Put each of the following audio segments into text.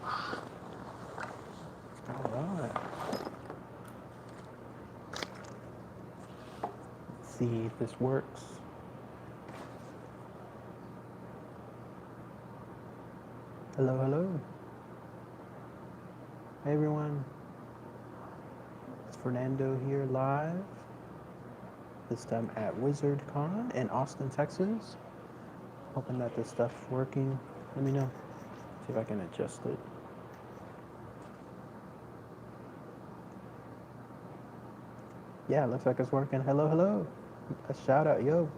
All right. Let's see if this works. Hello, hello. Hey everyone. It's Fernando here live. This time at WizardCon in Austin, Texas. Hoping that this stuff's working. Let me know. See if I can adjust it. Yeah, looks like it's working. Hello, hello. A shout out, yo.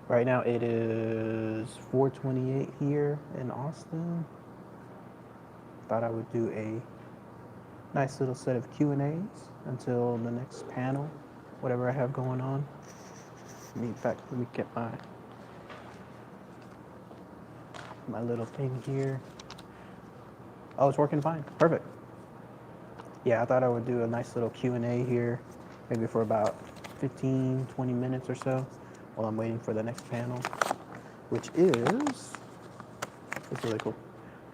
Right now it is 4:28 here in Austin. Thought I would do a nice little set of Q&As until the next panel, whatever I have going on. In fact, let me get my little thing here. Oh, it's working fine. Perfect. Yeah, I thought I would do a nice little Q&A here, maybe for about 15, 20 minutes or so, while I'm waiting for the next panel, which is, it's really cool.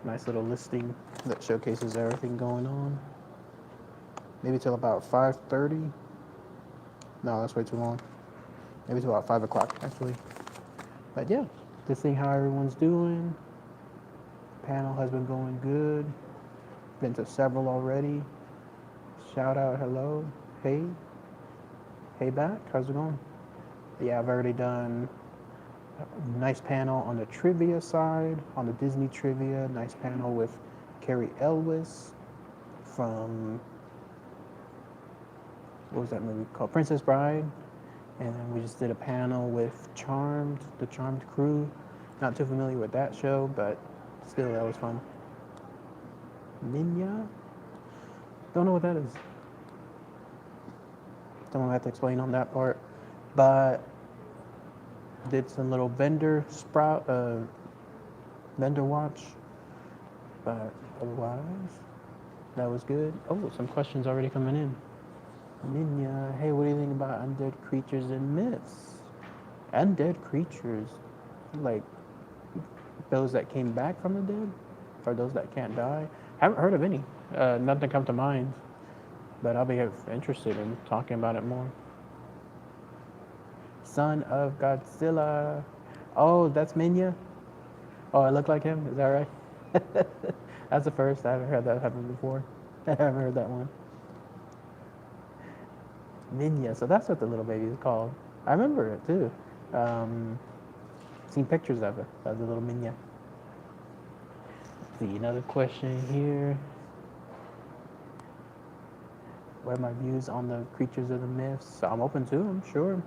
Nice little listing that showcases everything going on. Maybe till about 5:30. No, that's way too long. Maybe till about 5 o'clock, actually. But yeah, just seeing how everyone's doing. Panel has been going good. Been to several already. Shout out, hello, hey, hey back, how's it going? Yeah, I've already done a nice panel on the trivia side, on the Disney trivia, nice panel with Carrie Elwes from, what was that movie called? Princess Bride. And then we just did a panel with Charmed, the Charmed crew. Not too familiar with that show, but still, that was fun. Ninja? Don't know what that is. Someone have to explain on that part. But did some little vendor watch. But otherwise, that was good. Oh, some questions already coming in. Ninja, hey, what do you think about undead creatures and myths? Undead creatures, like those that came back from the dead, or those that can't die? Haven't heard of any. Nothing come to mind, but I'll be interested in talking about it more. Son of Godzilla. Oh, that's Minya. Oh, I look like him. Is that right? That's the first. I haven't heard that happen before. I haven't heard that one. Minya. So that's what the little baby is called. I remember it too. Um, Seen pictures of it, of the little Minya. Let's see, another question here. What are my views on the creatures of the myths? I'm open to them, sure.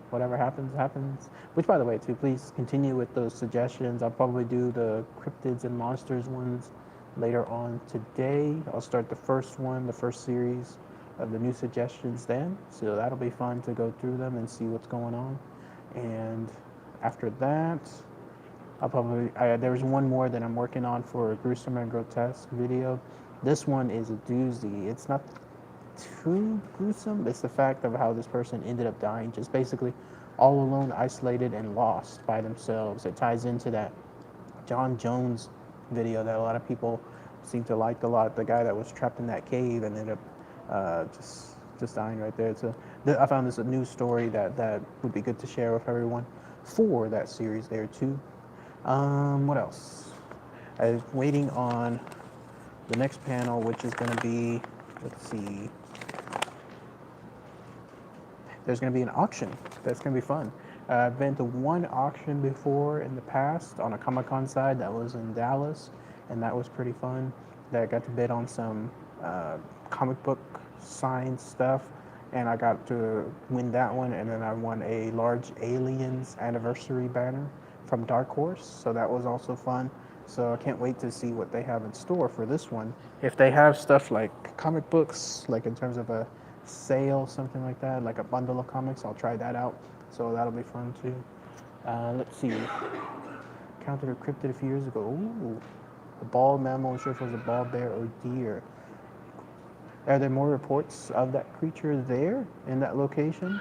Whatever happens, happens. Which, by the way, too, please continue with those suggestions. I'll probably do the cryptids and monsters ones later on today. I'll start the first one, the first series of the new suggestions then. So that'll be fun to go through them and see what's going on. And after that, there's one more that I'm working on for a gruesome and grotesque video. This one is a doozy. It's not too gruesome. It's the fact of how this person ended up dying, just basically all alone, isolated, and lost by themselves. It ties into that John Jones video that a lot of people seem to like a lot. The guy that was trapped in that cave and ended up just dying right there. So I found this a news story that would be good to share with everyone for that series there too. What else? I'm waiting on the next panel, which is going to be, let's see, there's going to be an auction. That's going to be fun. I've been to one auction before in the past on a Comic-Con side that was in Dallas, and that was pretty fun. That I got to bid on some comic book signed stuff, and I got to win that one, and then I won a large Aliens anniversary banner from Dark Horse, so that was also fun. So I can't wait to see what they have in store for this one. If they have stuff like comic books, like in terms of a sale, something like that, like a bundle of comics, I'll try that out. So that'll be fun too. Let's see. Encountered a cryptid a few years ago. Ooh, a bald mammal. I'm sure if it was a bald bear or deer. Are there more reports of that creature there in that location?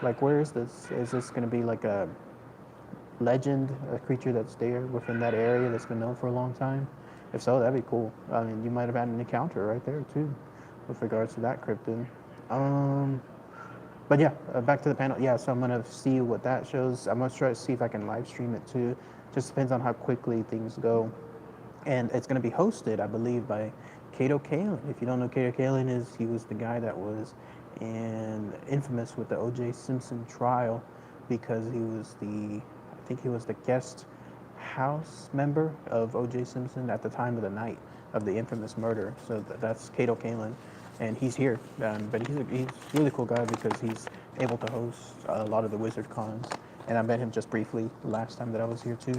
Like, where is this? Is this going to be like a legend, a creature that's there within that area that's been known for a long time? If so, that'd be cool. I mean, you might have had an encounter right there too, with regards to that cryptid. Um, but yeah, back to the panel. Yeah, so I'm gonna see what that shows. I'm gonna try to see if I can live stream it too. Just depends on how quickly things go. And it's gonna be hosted, I believe, by Kato Kalin. If you don't know, Kato Kalin is he was the guy that was infamous with the O.J. Simpson trial because he was I think he was the guest house member of O.J. Simpson at the time of the night of the infamous murder. So that's Kato Kalin, and he's here. But he's a really cool guy because he's able to host a lot of the Wizard cons, and I met him just briefly the last time that I was here too.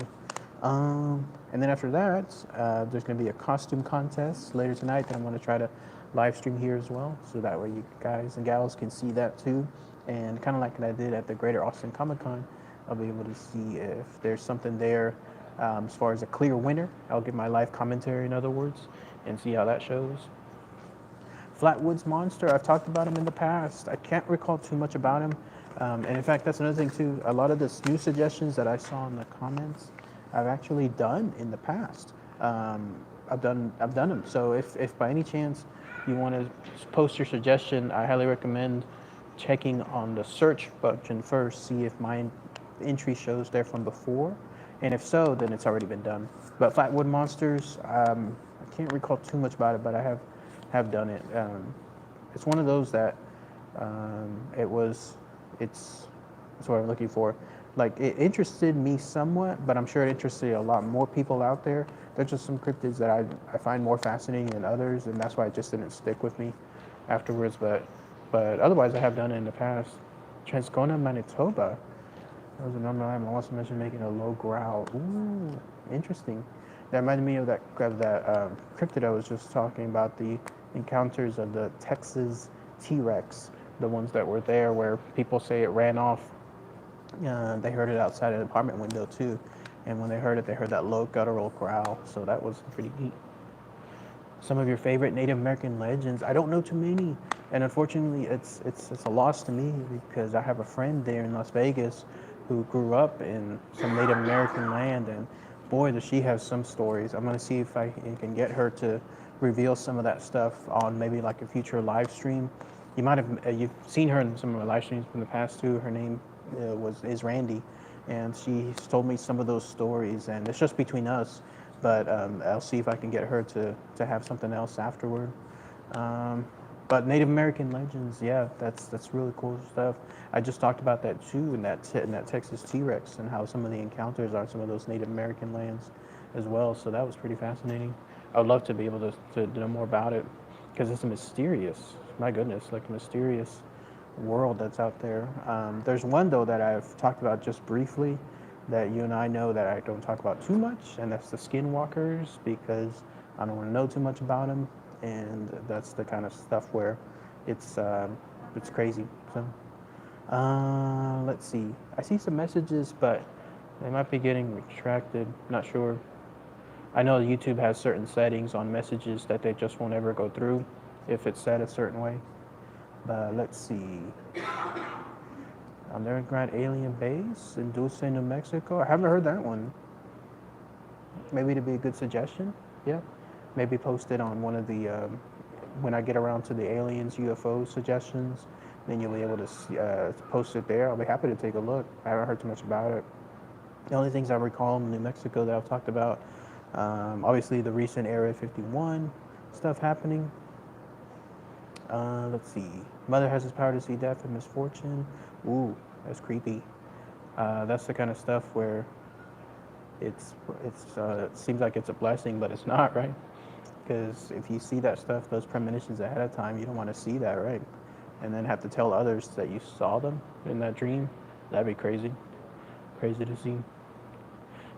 And then after that, there's going to be a costume contest later tonight that I'm going to try to live stream here as well, so that way you guys and gals can see that too. And kind of like I did at the Greater Austin Comic Con, I'll be able to see if there's something there as far as a clear winner. I'll give my live commentary, in other words, and see how that shows. Flatwoods Monster, I've talked about him in the past. I can't recall too much about him. And in fact, that's another thing too. A lot of the new suggestions that I saw in the comments, I've actually done in the past. I've done them. So if by any chance you want to post your suggestion, I highly recommend checking on the search function first, see if my entry shows there from before, and if so, then it's already been done. But Flatwood Monsters, I can't recall too much about it, but I have done it. It's one of those that it was it's that's what I'm looking for. Like it interested me somewhat, but I'm sure it interested a lot more people out there. There's just some cryptids that I find more fascinating than others, and that's why it just didn't stick with me afterwards. But otherwise, I have done it in the past. Transcona, Manitoba. That was a number I also mentioned making a low growl. Ooh, interesting. That reminded me of that cryptid I was just talking about, the encounters of the Texas T-Rex, the ones that were there where people say it ran off. They heard it outside an apartment window too, and when they heard it, they heard that low guttural growl. So that was pretty neat. Some of your favorite Native American legends. I don't know too many, and unfortunately, it's a loss to me because I have a friend there in Las Vegas who grew up in some Native American land, and boy, does she have some stories. I'm gonna see if I can get her to reveal some of that stuff on maybe like a future live stream. You might have you've seen her in some of my live streams from the past too. Her name is Randy, and she's told me some of those stories, and it's just between us. But I'll see if I can get her to have something else afterward. Um, but Native American legends, yeah, that's really cool stuff. I just talked about that too in that Texas T-Rex and how some of the encounters are some of those Native American lands as well. So that was pretty fascinating. I would love to be able to know more about it because it's a mysterious, my goodness, like a mysterious world that's out there. There's one though that I've talked about just briefly that you and I know that I don't talk about too much, and that's the skinwalkers because I don't want to know too much about them, and that's the kind of stuff where it's crazy. So let's see. I see some messages, but they might be getting retracted. Not sure. I know YouTube has certain settings on messages that they just won't ever go through if it's set a certain way. But let's see. Underground Alien Base in Dulce, New Mexico. I haven't heard that one. Maybe it'd be a good suggestion. Yeah. Maybe post it on one of the, when I get around to the aliens, UFO suggestions, then you'll be able to post it there. I'll be happy to take a look. I haven't heard too much about it. The only things I recall in New Mexico that I've talked about, obviously the recent Area 51 stuff happening. Let's see. Mother has his power to see death and misfortune. Ooh, that's creepy. That's the kind of stuff where it seems like it's a blessing, but it's not, right? Because if you see that stuff, those premonitions ahead of time, you don't want to see that, right? And then have to tell others that you saw them in that dream. That'd be crazy. Crazy to see.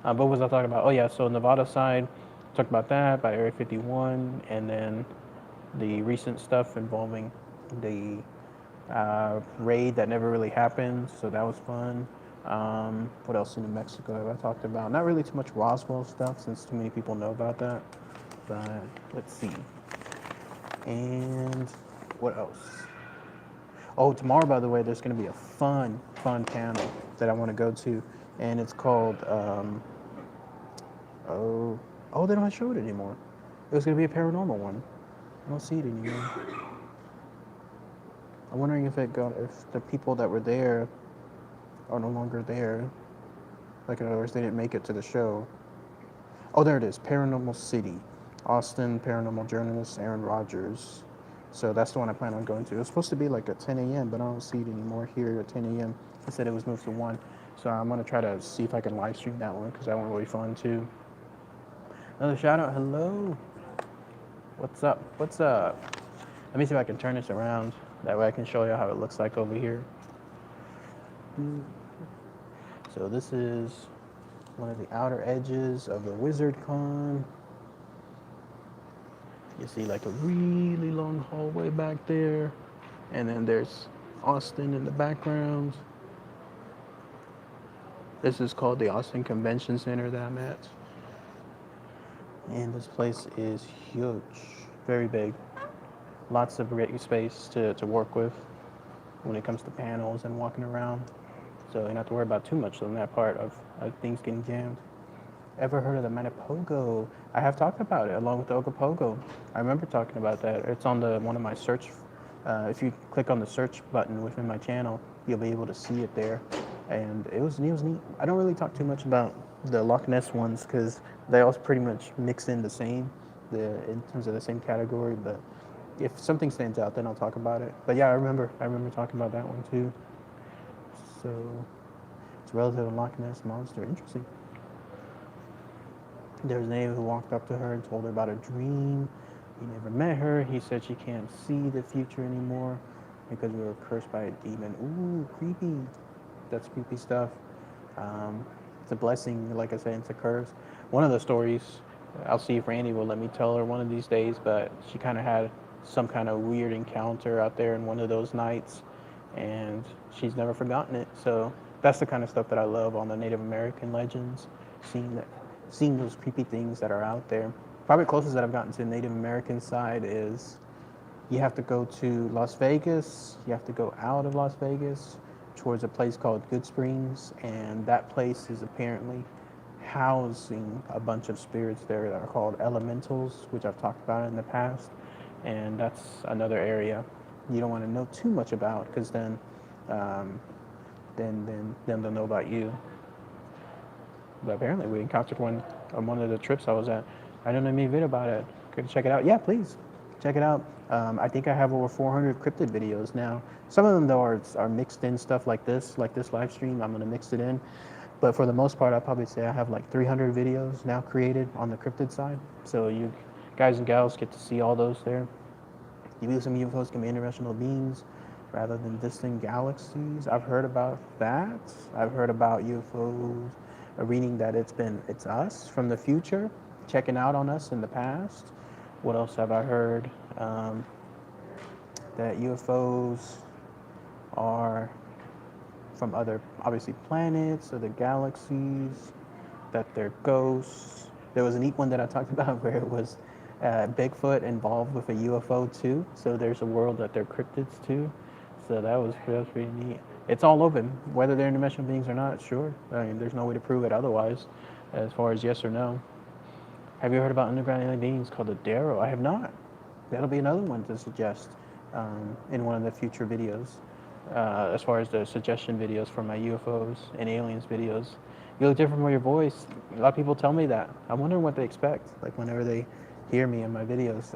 But what was I talking about? Oh yeah, so Nevada side, talked about that by Area 51, and then the recent stuff involving the raid that never really happened, so that was fun. What else in New Mexico have I talked about? Not really too much Roswell stuff since too many people know about that, but let's see. And what else? Oh, tomorrow, by the way, there's going to be a fun panel that I want to go to, and it's called, Oh, they don't show it anymore. It was gonna be a paranormal one. I don't see it anymore. I'm wondering if the people that were there are no longer there. Like in other words, they didn't make it to the show. Oh, there it is. Paranormal City. Austin paranormal journalist Aaron Rodgers. So that's the one I plan on going to. It was supposed to be like at 10 a.m., but I don't see it anymore here at 10 a.m. I said it was moved to 1. So I'm going to try to see if I can live stream that one because that one will be fun too. Another shout out. Hello. What's up? What's up? Let me see if I can turn this around. That way I can show you how it looks like over here. So this is one of the outer edges of the Wizard Con. You see like a really long hallway back there. And then there's Austin in the background. This is called the Austin Convention Center that I'm at. And this place is huge, very big. Lots of great space to work with when it comes to panels and walking around. So you don't have to worry about too much on that part of things getting jammed. Ever heard of the Manipogo? I have talked about it along with the Ogopogo. I remember talking about that. It's on one of my search. If you click on the search button within my channel, you'll be able to see it there. And it was neat. I don't really talk too much about the Loch Ness ones because they all pretty much mix in the same, in terms of the same category. But if something stands out, then I'll talk about it. But yeah, I remember talking about that one too. So it's relative to Loch Ness monster. Interesting. There's a neighbor who walked up to her and told her about a dream. He never met her. He said she can't see the future anymore because we were cursed by a demon. Ooh, creepy. That's creepy stuff. It's a blessing, like I said, it's a curse. One of the stories, I'll see if Randy will let me tell her one of these days, but she kind of had some kind of weird encounter out there in one of those nights, and she's never forgotten it. So that's the kind of stuff that I love on the Native American legends, seeing those creepy things that are out there. Probably closest that I've gotten to the Native American side is you have to go to Las Vegas, you have to go out of Las Vegas towards a place called Good Springs, and that place is apparently housing a bunch of spirits there that are called elementals, which I've talked about in the past, and that's another area you don't want to know too much about because then they'll know about you. But apparently we encountered one on one of the trips I was at. I don't know any video about it. Could check it out. Yeah, please check it out. I think I have over 400 cryptid videos now. Some of them though are mixed in stuff like this live stream. I'm gonna mix it in. But for the most part, I'll probably say I have like 300 videos now created on the cryptid side. So you guys and gals get to see all those there. You view some UFOs can be interdimensional beings rather than distant galaxies. I've heard about that. I've heard about UFOs reading that it's us from the future, checking out on us in the past. What else have I heard? That UFOs are from other, obviously, planets, other galaxies, that they're ghosts. There was a neat one that I talked about where it was Bigfoot involved with a UFO too. So there's a world that they're cryptids too. So that was pretty neat. It's all open, whether they're interdimensional beings or not. Sure, I mean, there's no way to prove it otherwise, as far as yes or no. Have you heard about underground alien beings called the Darrow? I have not. That'll be another one to suggest in one of the future videos. As far as the suggestion videos for my UFOs and aliens videos, you look different from your voice. A lot of people tell me that. I'm wondering what they expect. Like whenever they hear me in my videos,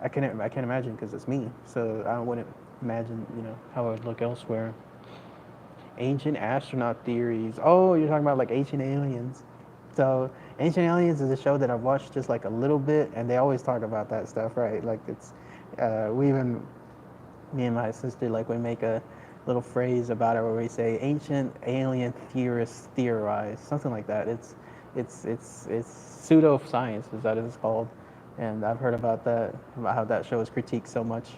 I can't imagine because it's me. So I wouldn't imagine, how I would look elsewhere. Ancient astronaut theories. Oh, you're talking about like Ancient Aliens. So Ancient Aliens is a show that I've watched just like a little bit, and they always talk about that stuff, right? Like it's, me and my sister, like we make a little phrase about it where we say ancient alien theorists theorize, something like that. It's pseudoscience is that it's called, and I've heard about that, about how that show is critiqued so much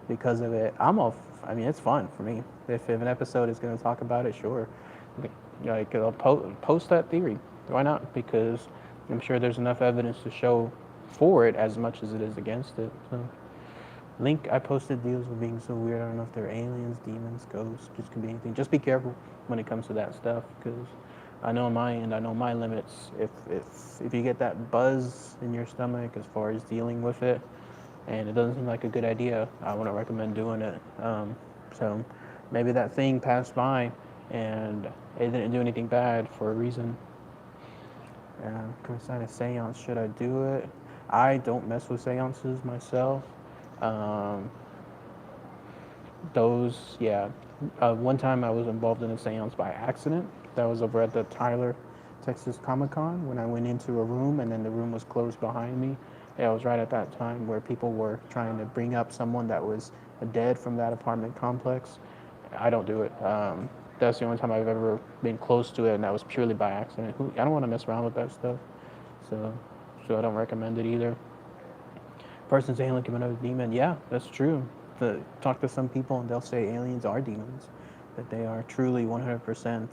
because of it. I mean, it's fun for me. If an episode is going to talk about it, sure. Like, I'll post that theory. Why not? Because I'm sure there's enough evidence to show for it as much as it is against it. So, link I posted deals with being so weird. I don't know if they're aliens, demons, ghosts. Just could be anything. Just be careful when it comes to that stuff because I know my end. I know my limits. If you get that buzz in your stomach as far as dealing with it, and it doesn't seem like a good idea, I wouldn't recommend doing it. So maybe that thing passed by, and it didn't do anything bad for a reason. Concerning a seance, should I do it? I don't mess with seances myself. Um, those, yeah. One time I was involved in a seance by accident. That was over at the Tyler, Texas Comic Con when I went into a room and then the room was closed behind me. Yeah, it was right at that time where people were trying to bring up someone that was dead from that apartment complex. I don't do it. That's the only time I've ever been close to it, and that was purely by accident. I don't want to mess around with that stuff, so I don't recommend it either. Person's alien can be another demon. Yeah, that's true. Talk to some people and they'll say aliens are demons, that they are truly 100%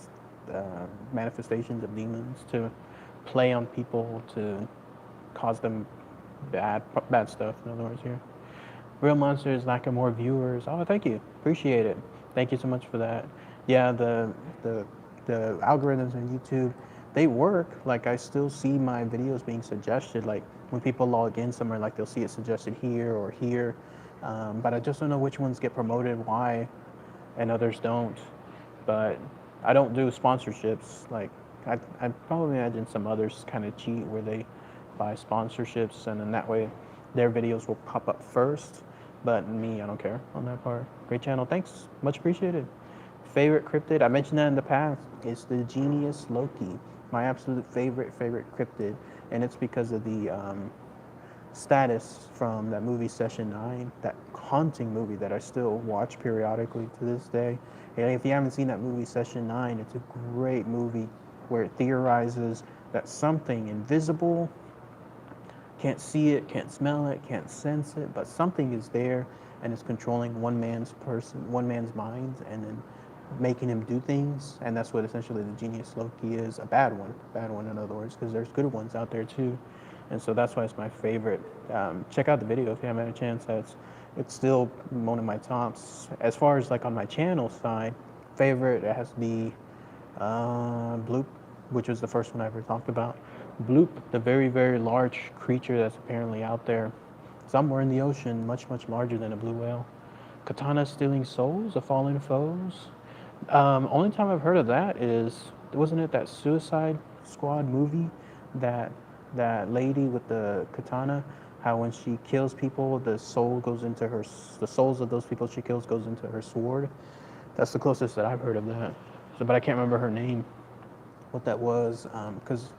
manifestations of demons to play on people to cause them bad stuff. In other words, here, real monsters lacking more viewers. Oh, thank you, appreciate it. Thank you so much for that. Yeah, the the algorithms on YouTube, they work. Like I still see my videos being suggested. Like when people log in somewhere, like they'll see it suggested here or here. But I just don't know which ones get promoted, why, and others don't. But I don't do sponsorships. Like I probably imagine some others kind of cheat where they buy sponsorships and then that way their videos will pop up first. But me, I don't care on that part. Great channel, thanks, much appreciated. Favorite cryptid? I mentioned that in the past. It's the Genius Loki, my absolute favorite cryptid, and it's because of the status from that movie Session 9, that haunting movie that I still watch periodically to this day. And if you haven't seen that movie Session 9, it's a great movie where it theorizes that something invisible, can't see it, can't smell it, can't sense it, but something is there and is controlling one man's mind, and then making him do things. And that's what essentially the Genius Loki is, a bad one in other words, because there's good ones out there too. And so that's why it's my favorite. Check out the video if you haven't had a chance. It's still one of my tops. As far as like on my channel side, favorite, it has to be Bloop, which was the first one I ever talked about. Bloop, the very large creature that's apparently out there somewhere in the ocean, much larger than a blue whale. Katana stealing souls of fallen foes. Only time I've heard of that is, wasn't it that Suicide Squad movie, that that lady with the katana, how when she kills people, the souls of those people she kills goes into her sword. That's the closest that I've heard of that. So, but I can't remember her name, what that was, because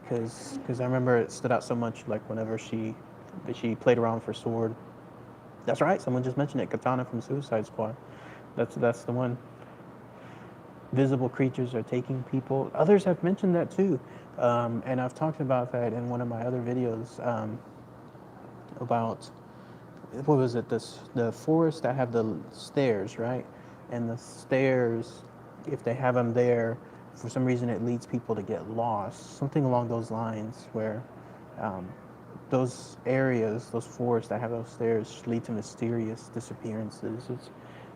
I remember it stood out so much. Like whenever she played around with her sword. That's right. Someone just mentioned it. Katana from Suicide Squad. That's the one. Visible creatures are taking people. Others have mentioned that too, and I've talked about that in one of my other videos about what was it? The forest that have the stairs, right? And the stairs, if they have them there, for some reason it leads people to get lost. Something along those lines, where um, those areas, those forests that have those stairs, lead to mysterious disappearances.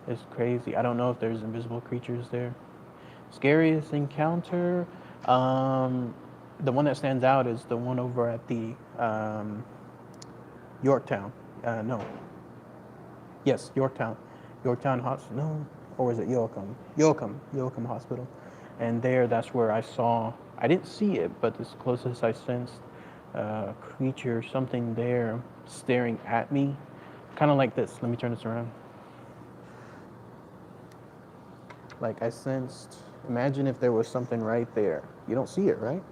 It's crazy. I don't know if there's invisible creatures there. Scariest encounter, the one that stands out is the one over at the Yorktown. No, yes, Yorktown, Yorktown Hospital. No, or was it Yoakum? Yoakum Hospital. And there, that's where I saw. I didn't see it, but as close as I sensed creature, something there staring at me, kind of like this. Let me turn this around. Like I sensed. Imagine if there was something right there. You don't see it, right?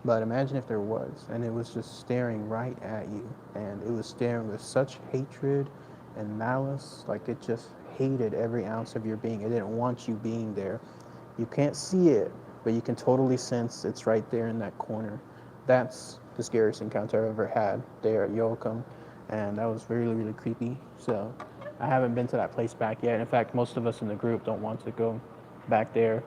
But imagine if there was, and it was just staring right at you, and it was staring with such hatred and malice, like it just hated every ounce of your being. It didn't want you being there. You can't see it, but you can totally sense it's right there in that corner. That's the scariest encounter I've ever had there at Yoakum, and that was really creepy. So I haven't been to that place back yet. In fact, most of us in the group don't want to go back there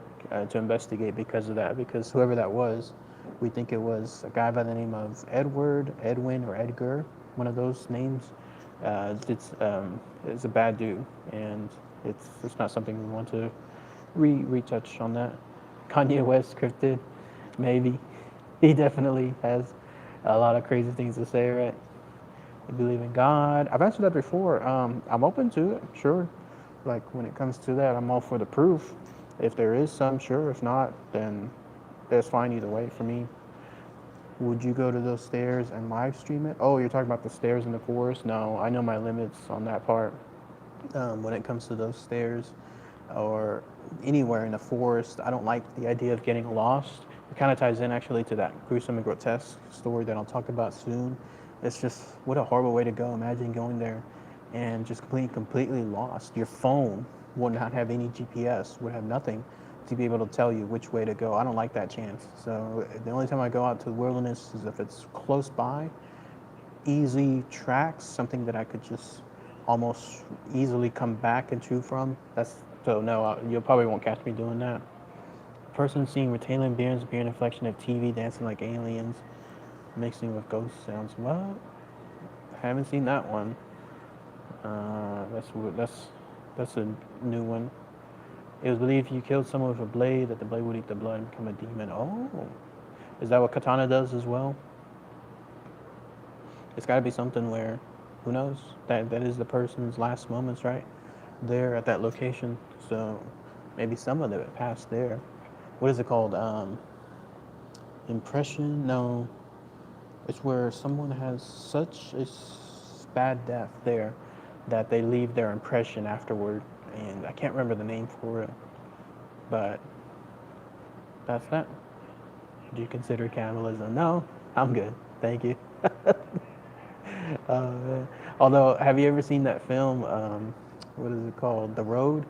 to investigate because of that, because whoever that was, we think it was a guy by the name of Edward, Edwin, or Edgar, one of those names. It's a bad dude, and it's not something we want to retouch on that. Kanye West scripted. Maybe. He definitely has a lot of crazy things to say, right? You believe in God. I've answered that before. I'm open to it, sure. Like when it comes to that, I'm all for the proof. If there is some, sure. If not, then that's fine either way for me. Would you go to those stairs and live stream it? Oh, you're talking about the stairs in the forest? No, I know my limits on that part. When it comes to those stairs or anywhere in the forest, I don't like the idea of getting lost. It kind of ties in actually to that gruesome and grotesque story that I'll talk about soon. It's just what a horrible way to go. Imagine going there and just completely lost. Your phone would not have any GPS, would have nothing to be able to tell you which way to go. I don't like that chance. So the only time I go out to the wilderness is if it's close by, easy tracks, something that I could just almost easily come back and chew from. That's so no, you probably won't catch me doing that. Person seeing retailing beers, beer inflection of TV dancing like aliens, mixing with ghost sounds. What? Haven't seen that one. That's a new one. It was believed if you killed someone with a blade, that the blade would eat the blood and become a demon. Oh, is that what katana does as well? It's got to be something where, who knows? That is the person's last moments, right? There at that location. So maybe some of it passed there. What is it called? Impression? No, it's where someone has such a bad death there that they leave their impression afterward. And I can't remember the name for it, but that's that. Do you consider cannibalism? No, I'm good. Thank you. Uh, although, have you ever seen that film? What is it called? The Road.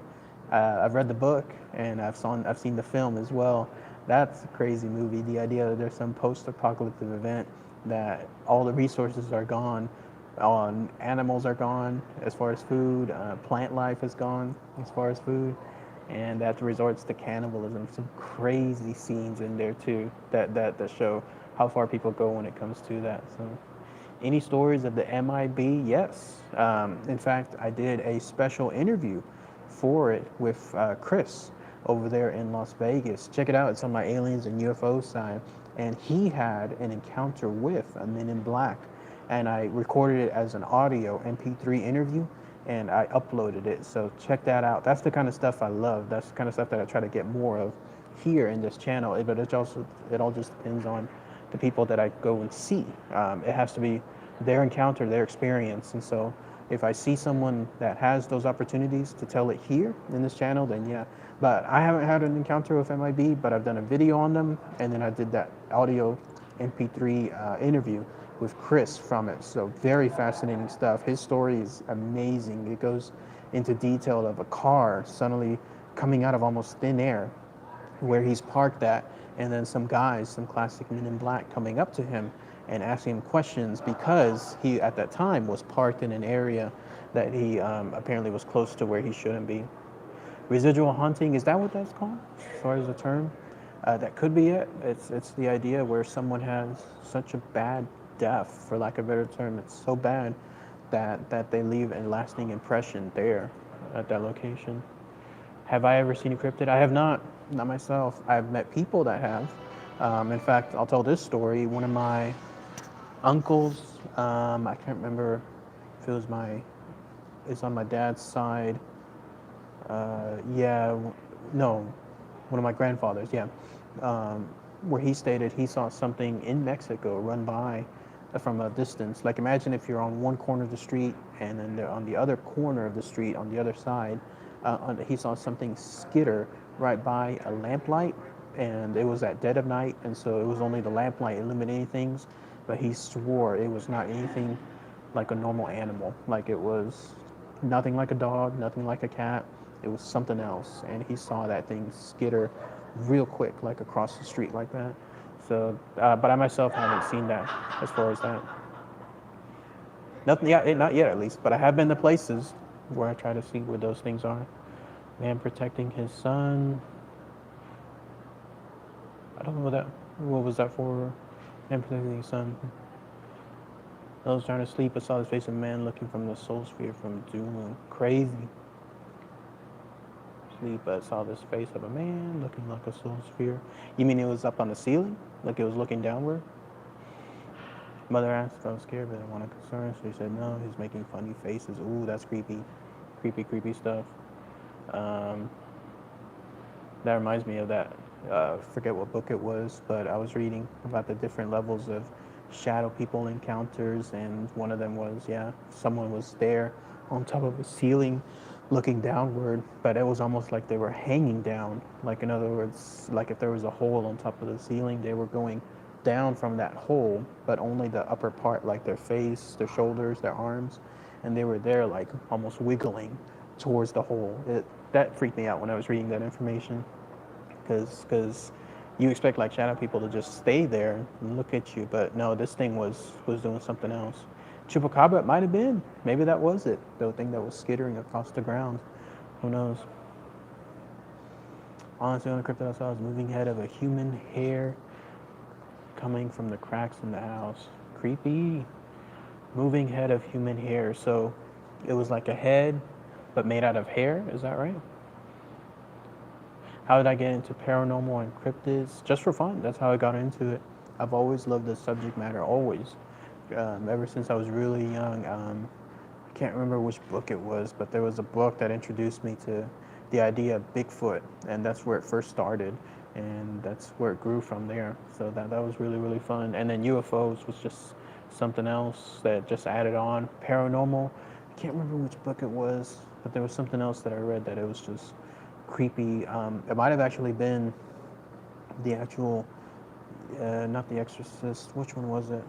I've read the book and I've seen the film as well. That's a crazy movie. The idea that there's some post-apocalyptic event that all the resources are gone, on animals are gone as far as food, plant life is gone as far as food, and that resorts to cannibalism. Some crazy scenes in there too that show how far people go when it comes to that. So. Any stories of the MIB? Yes. In fact, I did a special interview for it with Chris over there in Las Vegas. Check it out. It's on my aliens and UFO side. And he had an encounter with a Men in Black. And I recorded it as an audio MP3 interview and I uploaded it. So check that out. That's the kind of stuff I love. That's the kind of stuff that I try to get more of here in this channel. But it all just depends on the people that I go and see. It has to be their encounter, their experience. And so if I see someone that has those opportunities to tell it here in this channel, then yeah. But I haven't had an encounter with MIB, but I've done a video on them. And then I did that audio MP3 interview with Chris from it. So very fascinating stuff. His story is amazing. It goes into detail of a car suddenly coming out of almost thin air where he's parked at, and then some guys, some classic Men in Black, coming up to him and asking him questions because he, at that time, was parked in an area that he apparently was close to where he shouldn't be. Residual haunting, is that what that's called, as far as the term? That could be it. It's the idea where someone has such a bad death, for lack of a better term. It's so bad that they leave a lasting impression there at that location. Have I ever seen a cryptid? I have not myself. I've met people that have. In fact, I'll tell this story. One of my uncles, I can't remember if it was it's on my dad's side. Yeah, no, one of my grandfathers, yeah. Where he stated he saw something in Mexico run by from a distance. Like imagine if you're on one corner of the street and then on the other corner of the street on the other side, he saw something skitter right by a lamplight, and it was at dead of night, and so it was only the lamplight illuminating things, but he swore it was not anything like a normal animal. Like it was nothing like a dog, nothing like a cat. It was something else, and he saw that thing skitter real quick, like across the street like that. So, but I myself haven't seen that as far as that. Nothing, yeah, not yet at least, but I have been to places where I try to see where those things are. Man protecting his son. I don't know what was that for? Man protecting his son. I was trying to sleep, I saw the face of a man looking from the soul sphere from Doom. Crazy. asleep, but saw this face of a man looking like a soul sphere. You mean it was up on the ceiling? Like it was looking downward? Mother asked if I was scared, but I didn't want to concern. So he said, no, he's making funny faces. Ooh, that's creepy. Creepy, creepy stuff. Um, that reminds me of that. Forget what book it was, but I was reading about the different levels of shadow people encounters, and one of them was, yeah, someone was there on top of a ceiling looking downward, but it was almost like they were hanging down. Like, in other words, like if there was a hole on top of the ceiling, they were going down from that hole, but only the upper part, like their face, their shoulders, their arms, and they were there, like almost wiggling towards the hole. That freaked me out when I was reading that information, because you expect like shadow people to just stay there and look at you, but no, this thing was doing something else. Chupacabra, it might have been. Maybe that was it. The thing that was skittering across the ground. Who knows? Honestly, on the cryptid I saw was moving head of a human hair coming from the cracks in the house. Creepy. Moving head of human hair. So it was like a head, but made out of hair. Is that right? How did I get into paranormal and cryptids? Just for fun. That's how I got into it. I've always loved the subject matter, always. Ever since I was really young. I can't remember which book it was, but there was a book that introduced me to the idea of Bigfoot, and that's where it first started, and that's where it grew from there. So that was really, really fun. And then UFOs was just something else that just added on. Paranormal, I can't remember which book it was, but there was something else that I read that it was just creepy. It might have actually been the actual, not The Exorcist. Which one was it?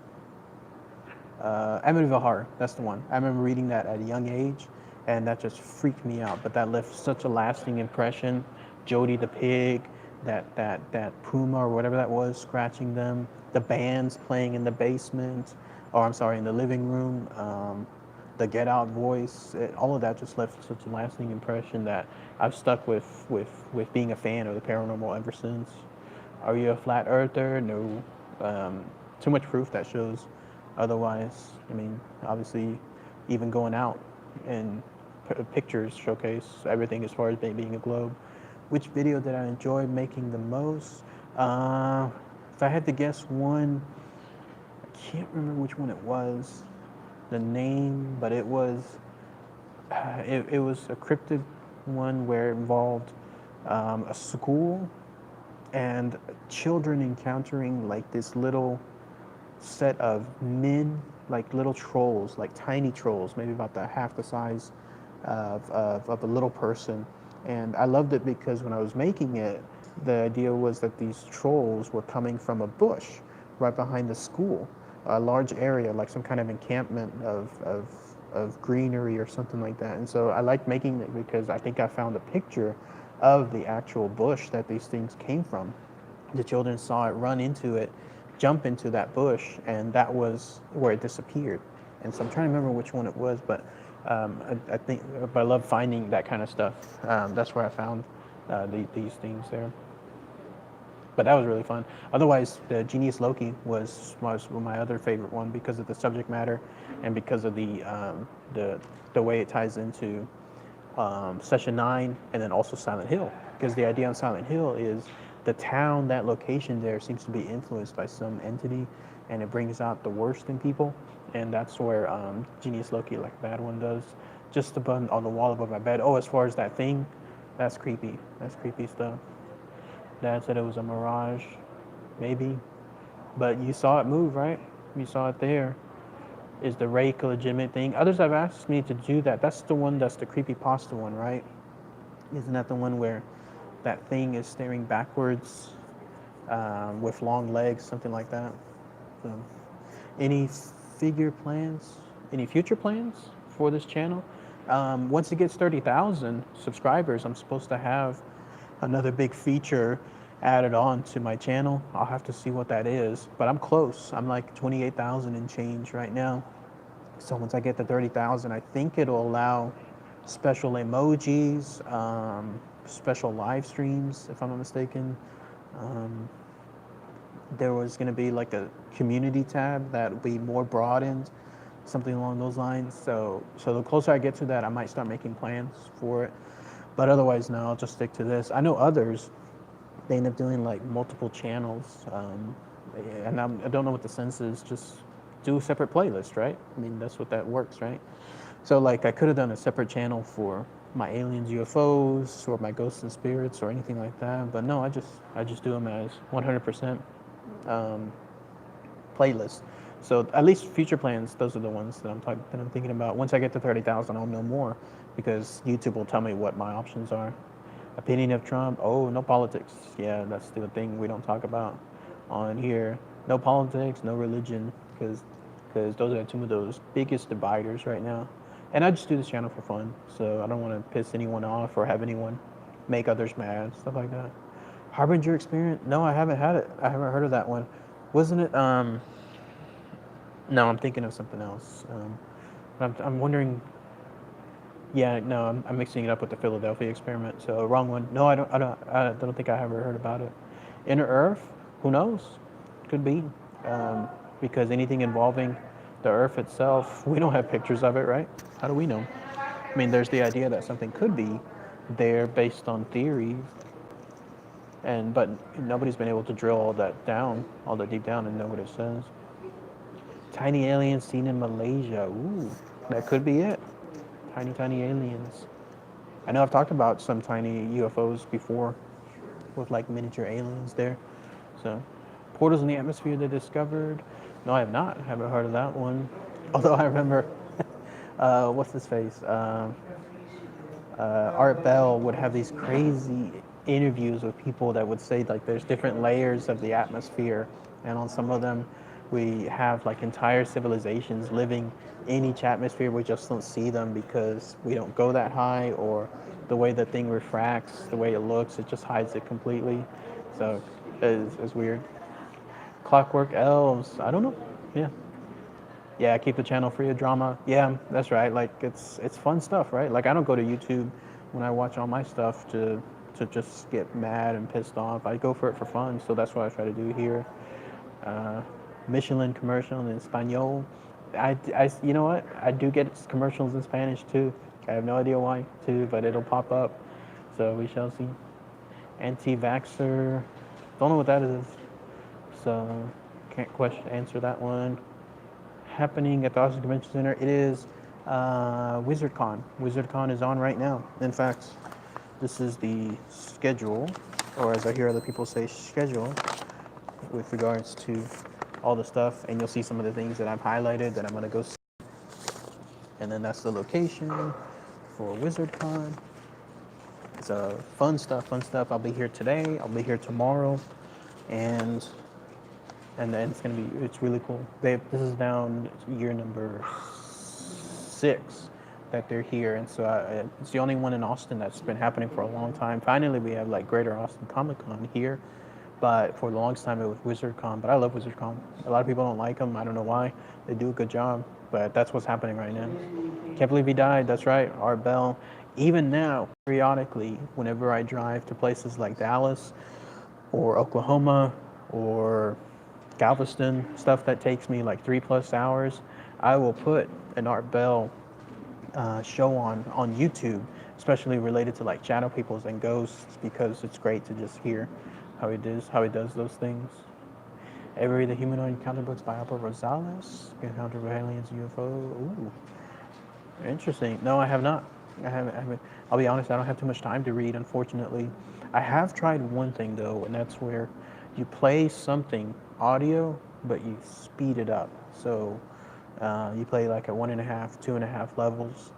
Amityville Horror. That's the one. I remember reading that at a young age, and that just freaked me out. But that left such a lasting impression. Jody the pig, that puma or whatever that was, scratching them. The bands playing in the basement, or I'm sorry, in the living room. The Get Out voice. All of that just left such a lasting impression that I've stuck with being a fan of the paranormal ever since. Are you a flat earther? No. Too much proof that shows otherwise. I mean, obviously, even going out and pictures showcase everything as far as being a globe. Which video did I enjoy making the most? If I had to guess one, I can't remember which one it was, the name, but it was a cryptid one where it involved a school and children encountering like this little set of men, like little trolls, like tiny trolls, maybe about half the size of a little person. And I loved it because when I was making it, the idea was that these trolls were coming from a bush right behind the school, a large area, like some kind of encampment of greenery or something like that. And so I liked making it because I think I found a picture of the actual bush that these things came from. The children saw it, run into it, jump into that bush, and that was where it disappeared. And so I'm trying to remember which one it was, but I think, but I love finding that kind of stuff. That's where I found these things there. But that was really fun. Otherwise, the Genius Loki was my other favorite one because of the subject matter and because of the way it ties into Session 9 and then also Silent Hill. Because the idea on Silent Hill is the town, that location there seems to be influenced by some entity, and it brings out the worst in people. And that's where Genius Loki, like a bad one, does. Just above on the wall above my bed. Oh, as far as that thing, that's creepy. That's creepy stuff. Dad said it was a mirage, maybe. But you saw it move, right? You saw it there. Is the rake a legitimate thing? Others have asked me to do that. That's the one that's the creepy pasta one, right? Isn't that the one where that thing is staring backwards with long legs, something like that? So, any figure plans? Any future plans for this channel? Once it gets 30,000 subscribers, I'm supposed to have another big feature added on to my channel. I'll have to see what that is, but I'm close. I'm like 28,000 and change right now. So once I get to 30,000, I think it'll allow special emojis, special live streams, if I'm not mistaken. There was going to be like a community tab that will be more broadened, something along those lines. So the closer I get to that, I might start making plans for it. But otherwise, no, I'll just stick to this. I know others, they end up doing like multiple channels. And I don't know what the sense is. Just do a separate playlist, right? I mean, that's what that works, right? So like I could have done a separate channel for my aliens, UFOs, or my ghosts and spirits, or anything like that. But no, I just do them as 100% um, playlist. So at least future plans, those are the ones that I'm thinking about. Once I get to 30,000, I'll know more because YouTube will tell me what my options are. Opinion of Trump? Oh, no politics. Yeah, that's the thing we don't talk about on here. No politics, no religion, because those are two of those biggest dividers right now. And I just do this channel for fun, so I don't want to piss anyone off or have anyone make others mad, stuff like that. Harbinger experience? No, I haven't had it. I haven't heard of that one. Wasn't it? No, I'm thinking of something else. I'm wondering. Yeah, no, I'm mixing it up with the Philadelphia experiment. So wrong one. No, I don't think I ever heard about it. Inner Earth? Who knows? Could be, because anything involving the Earth itself, we don't have pictures of it, right? How do we know? I mean, there's the idea that something could be there based on theories, but nobody's been able to drill all that down, all that deep down, and know what it says. Tiny aliens seen in Malaysia. Ooh, that could be it. Tiny, tiny aliens. I know I've talked about some tiny UFOs before with like miniature aliens there. So, portals in the atmosphere they discovered. No, I have not. I haven't heard of that one. Although I remember, what's his face? Art Bell would have these crazy interviews with people that would say like there's different layers of the atmosphere, and on some of them we have like entire civilizations living in each atmosphere. We just don't see them because we don't go that high, or the way the thing refracts, the way it looks, it just hides it completely. So it's weird. Clockwork Elves. I don't know. Yeah. Yeah, keep the channel free of drama. Yeah, that's right. Like it's fun stuff, right? Like I don't go to YouTube when I watch all my stuff to just get mad and pissed off. I go for it for fun, so that's what I try to do here. Uh, Michelin commercial in Espanol. You know what? I do get commercials in Spanish too. I have no idea why too, but it'll pop up. So we shall see. Anti-vaxxer. Don't know what that is. So can't answer that one. Happening at the Austin Convention Center. It is WizardCon. WizardCon is on right now. In fact, this is the schedule, or as I hear other people say, schedule, with regards to all the stuff. And you'll see some of the things that I've highlighted that I'm going to go see. And then that's the location for WizardCon. It's fun stuff, fun stuff. I'll be here today. I'll be here tomorrow. And then it's really cool. This is now year number 6 that they're here, and so it's the only one in Austin that's been happening for a long time. Finally, we have like Greater Austin Comic Con here, but for the longest time it was WizardCon. But I love WizardCon. A lot of people don't like them. I don't know why. They do a good job, but that's what's happening right now. Can't believe he died. That's right, Art Bell. Even now, periodically, whenever I drive to places like Dallas or Oklahoma or Galveston, stuff that takes me like 3+ hours, I will put an Art Bell show on YouTube, especially related to like shadow peoples and ghosts, because it's great to just hear how he does those things. Every the Humanoid Encounter books by Alba Rosales, Encounter of Aliens, UFO. Ooh, interesting. No, I have not. I haven't. I'll be honest. I don't have too much time to read, unfortunately. I have tried one thing though, and that's where you play something audio, but you speed it up. So you play like at 1.5, 2.5 levels,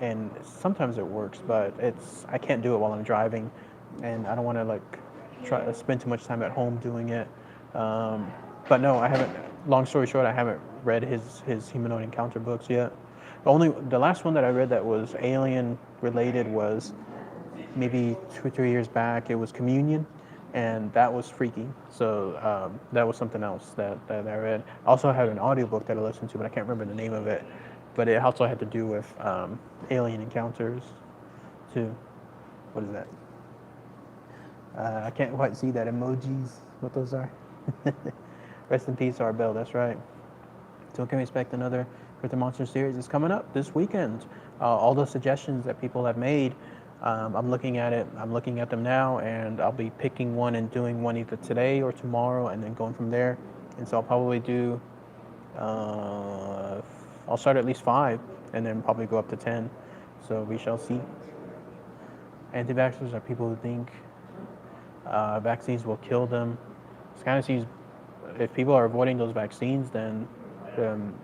and sometimes it works, but I can't do it while I'm driving, and I don't want to like try to spend too much time at home doing it. But no, I haven't. Long story short, I haven't read his Humanoid Encounter books yet. The last one that I read that was alien related was maybe 2 or 3 years back. It was Communion, and that was freaky. So that was something else that I read. I also had an audiobook that I listened to, but I can't remember the name of it. But it also had to do with alien encounters too. What is that? I can't quite see that. Emojis, what those are. Rest in peace, Art Bell. That's right. So can we expect another Cryptid Monster series? Is coming up this weekend. All the suggestions that people have made I'm looking at it. I'm looking at them now, and I'll be picking one and doing one either today or tomorrow, and then going from there. And so I'll probably do. Uh, I'll start at least 5, and then probably go up to 10. So we shall see. Anti-vaxxers are people who think vaccines will kill them. It's kind of seems if people are avoiding those vaccines, then um,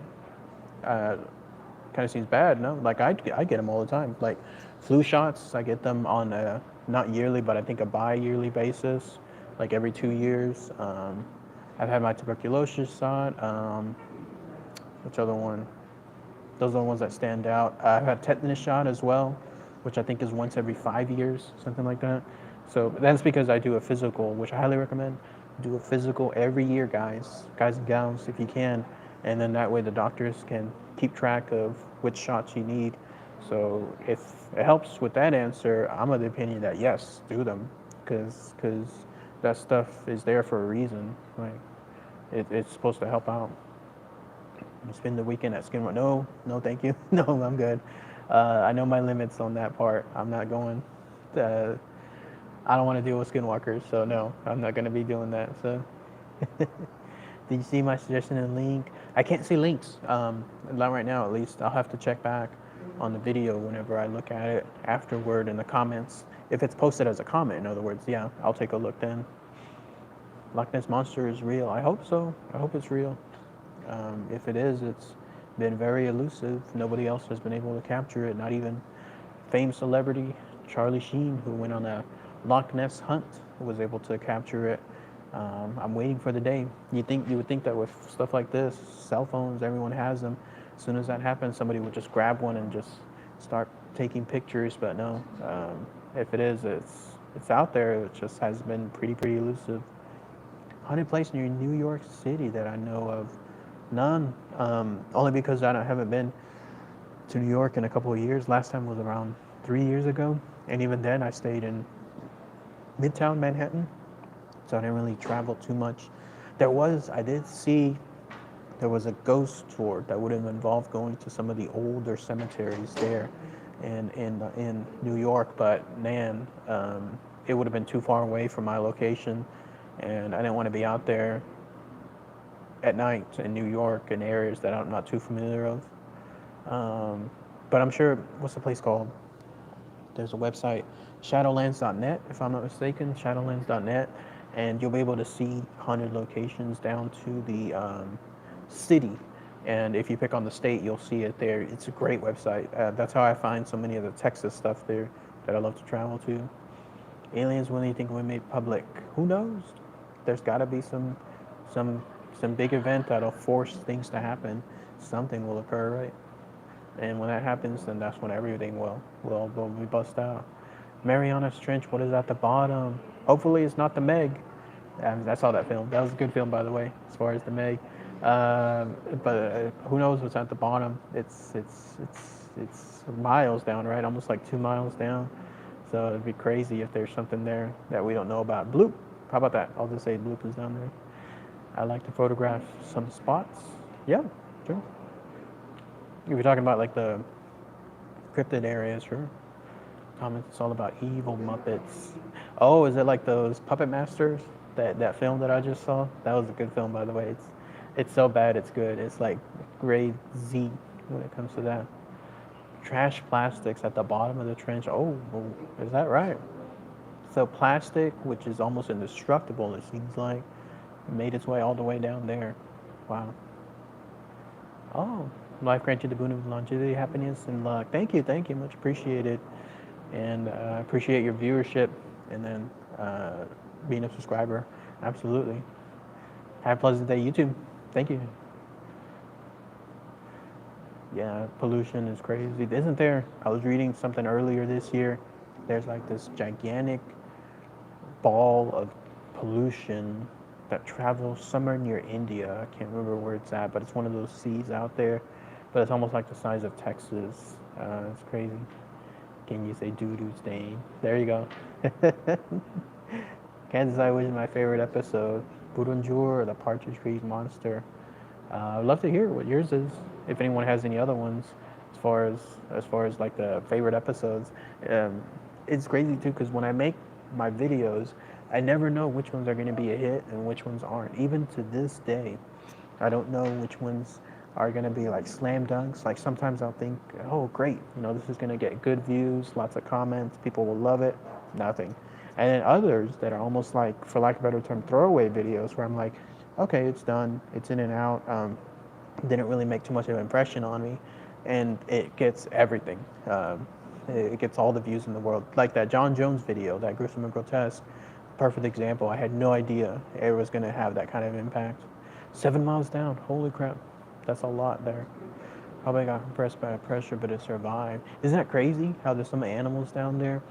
uh, kind of seems bad. No, like I get them all the time. Like flu shots, I get them on a not yearly, but I think a bi-yearly basis, like every 2 years. I've had my tuberculosis shot. Which other one? Those are the ones that stand out. I've had tetanus shot as well, which I think is once every 5 years, something like that. So that's because I do a physical, which I highly recommend. Do a physical every year, guys and gals, if you can, and then that way the doctors can keep track of which shots you need. So if it helps with that answer, I'm of the opinion that yes, do them, because that stuff is there for a reason. Like it's supposed to help out. You spend the weekend at Skinwalker. No, no, thank you. No, I'm good. I know my limits on that part. I'm not going. Uh, I don't want to deal with Skinwalkers, so no, I'm not going to be doing that. So, did you see my suggestion and link? I can't see links. Not right now, at least. I'll have to check back on the video whenever I look at it afterward in the comments. If it's posted as a comment, in other words, yeah, I'll take a look then. Loch Ness Monster is real. I hope so. I hope it's real. If it is, it's been very elusive. Nobody else has been able to capture it, not even famed celebrity Charlie Sheen, who went on a Loch Ness hunt, was able to capture it. I'm waiting for the day. You would think that with stuff like this, cell phones, everyone has them. As soon as that happens, somebody would just grab one and just start taking pictures. But no, if it is, it's out there. It just has been pretty elusive. Haunted place near New York City that I know of. None. Only because I haven't been to New York in a couple of years. Last time was around 3 years ago, and even then I stayed in Midtown Manhattan, so I didn't really travel too much. I did see, there was a ghost tour that would have involved going to some of the older cemeteries there, in New York. But man, it would have been too far away from my location, and I didn't want to be out there at night in New York in areas that I'm not too familiar of. But I'm sure, what's the place called? There's a website, shadowlands.net, if I'm not mistaken, shadowlands.net, and you'll be able to see haunted locations down to the city. And if you pick on the state, you'll see it there. It's a great website. That's how I find so many of the Texas stuff there that I love to travel to. Aliens, when do you think will be made public? Who knows? There's got to be some big event that'll force things to happen. Something will occur, right? And when that happens, then that's when everything will be bust out. Mariana's Trench, what is at the bottom? Hopefully it's not the Meg. I saw that film. That was a good film, by the way, as far as the Meg. But who knows what's at the bottom? It's miles down, right? Almost like 2 miles down. So it'd be crazy if there's something there that we don't know about. Bloop. How about that? I'll just say Bloop is down there. I like to photograph some spots. Yeah, sure. If you're talking about like the cryptid areas, sure. Comments, it's all about evil Muppets. Oh, is it like those Puppet Masters? That film that I just saw? That was a good film, by the way. It's so bad it's good. It's like grade Z when it comes to that. Trash plastics at the bottom of the trench. Oh, is that right? So plastic, which is almost indestructible, it seems like, made its way all the way down there. Wow. Oh, life grant you the boon of longevity, happiness, and luck. Thank you, much appreciated, and appreciate your viewership, and then being a subscriber. Absolutely. Have a pleasant day, YouTube. Thank you. Yeah, pollution is crazy. Isn't there? I was reading something earlier this year. There's like this gigantic ball of pollution that travels somewhere near India. I can't remember where it's at, but it's one of those seas out there. But it's almost like the size of Texas. It's crazy. Can you say doo-doo stain? There you go. Kansas I was my favorite episode. Burunjur or the Partridge Creek Monster. I'd love to hear what yours is. If anyone has any other ones, as far as like the favorite episodes. it's crazy too because when I make my videos, I never know which ones are going to be a hit and which ones aren't. Even to this day, I don't know which ones are going to be like slam dunks. Like sometimes I'll think, oh, great, this is going to get good views, lots of comments, people will love it. Nothing. And then others that are almost like, for lack of a better term, throwaway videos where I'm like, okay, it's done, it's in and out. Didn't really make too much of an impression on me, and it gets everything. It gets all the views in the world. Like that John Jones video, that gruesome and grotesque, perfect example. I had no idea it was going to have that kind of impact. 7 miles down, holy crap, that's a lot there. Probably got compressed by pressure, but it survived. Isn't that crazy how there's some animals down there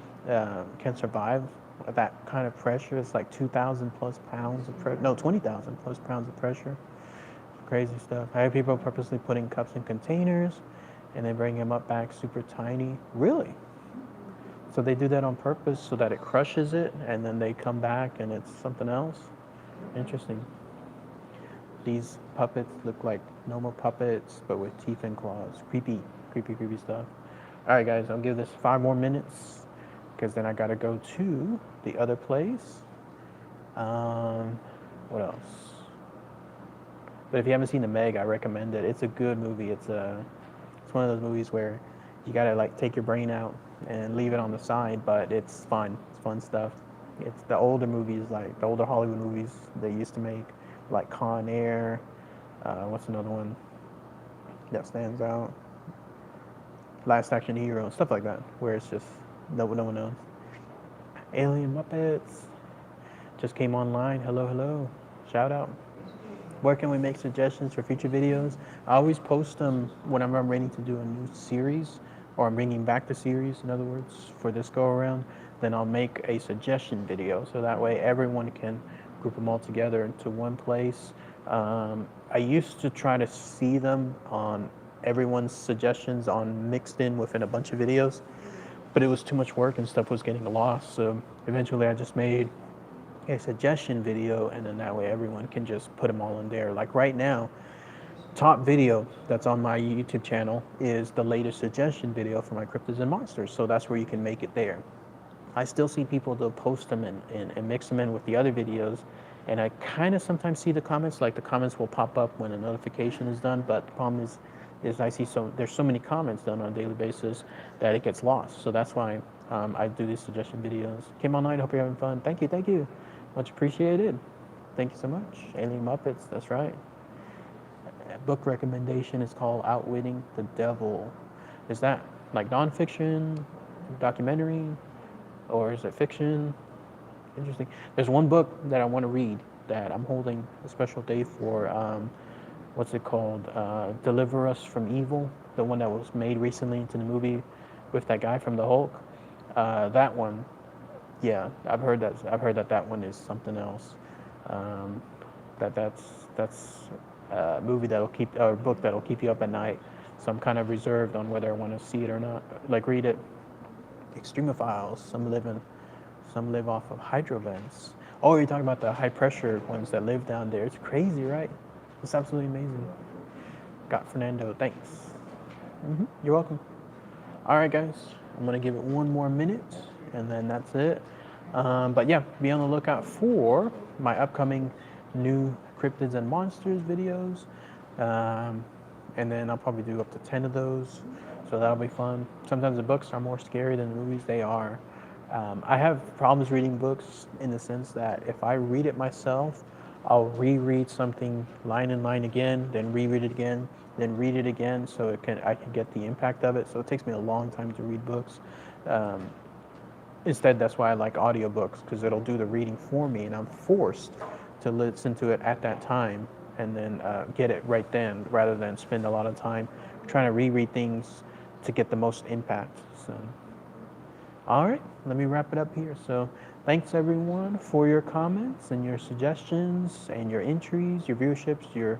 can survive at that kind of pressure? It's like 2,000 plus pounds of pressure. No, 20,000 plus pounds of pressure. Crazy stuff. I have people purposely putting cups in containers and they bring them up back super tiny. Really? So they do that on purpose so that it crushes it and then they come back and it's something else? Interesting. These puppets look like normal puppets but with teeth and claws. Creepy, creepy, creepy stuff. All right, guys, I'll give this 5 more minutes because then I got to go to the other place. What else? But if you haven't seen The Meg, I recommend it. It's a good movie. It's one of those movies where you gotta like take your brain out and leave it on the side, but it's fun. It's fun stuff. It's the older movies, like the older Hollywood movies they used to make, like Con Air. What's another one that stands out? Last Action Hero, stuff like that, where it's just no one knows. Alien Muppets just came online. Hello, hello. Shout out. Where can we make suggestions for future videos? I always post them whenever I'm ready to do a new series, or I'm bringing back the series, in other words, for this go around. Then I'll make a suggestion video, so that way everyone can group them all together into one place. I used to try to see them on everyone's suggestions on mixed in within a bunch of videos, but it was too much work and stuff was getting lost. So eventually I just made a suggestion video, and then that way everyone can just put them all in there. Like right now, top video that's on my YouTube channel is the latest suggestion video for my cryptids and monsters, so that's where you can make it there. I still see people, they'll post them and mix them in with the other videos, and I kind of sometimes see the comments, like the comments will pop up when a notification is done, but the problem is I see there's so many comments done on a daily basis that it gets lost. So that's why I do these suggestion videos. Kim all night, hope you're having fun. Thank you. Much appreciated. Thank you so much. Alien Muppets, that's right. A book recommendation is called Outwitting the Devil. Is that like nonfiction, documentary, or is it fiction? Interesting. There's one book that I want to read that I'm holding a special day for. What's it called? Deliver Us from Evil, the one that was made recently into the movie with that guy from the Hulk. That one. Yeah, I've heard that one is something else. That's a movie or book that'll keep you up at night. So I'm kind of reserved on whether I want to see it or not. Like read it. Extremophiles. Some live off of hydrovents. Oh, you're talking about the high pressure ones that live down there. It's crazy, right? It's absolutely amazing. Got Fernando. Thanks. You're welcome. All right, guys. I'm gonna give it 1 more minute, and then that's it. But yeah, be on the lookout for my upcoming new cryptids and monsters videos, and then I'll probably do up to 10 of those, so that'll be fun. Sometimes the books are more scary than the movies. They are. I have problems reading books in the sense that if I read it myself, I'll reread something line in line again, then reread it again, then read it again, so I can get the impact of it. So it takes me a long time to read books. Instead, that's why I like audiobooks, because it'll do the reading for me, and I'm forced to listen to it at that time and then get it right then, rather than spend a lot of time trying to reread things to get the most impact. So, all right, let me wrap it up here. So, thanks everyone for your comments and your suggestions and your entries, your viewerships, your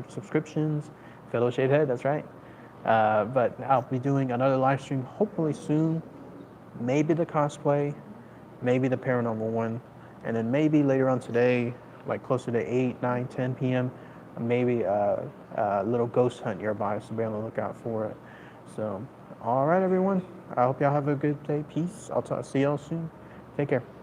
subscriptions. Fellow Shadehead, that's right. But I'll be doing another live stream hopefully soon. Maybe the cosplay, maybe the paranormal one, and then maybe later on today, like closer to 8, 9, 10 p.m., maybe a little ghost hunt nearby, so be on the lookout for it. So All right, everyone. I hope y'all have a good day. Peace. See y'all soon. Take care.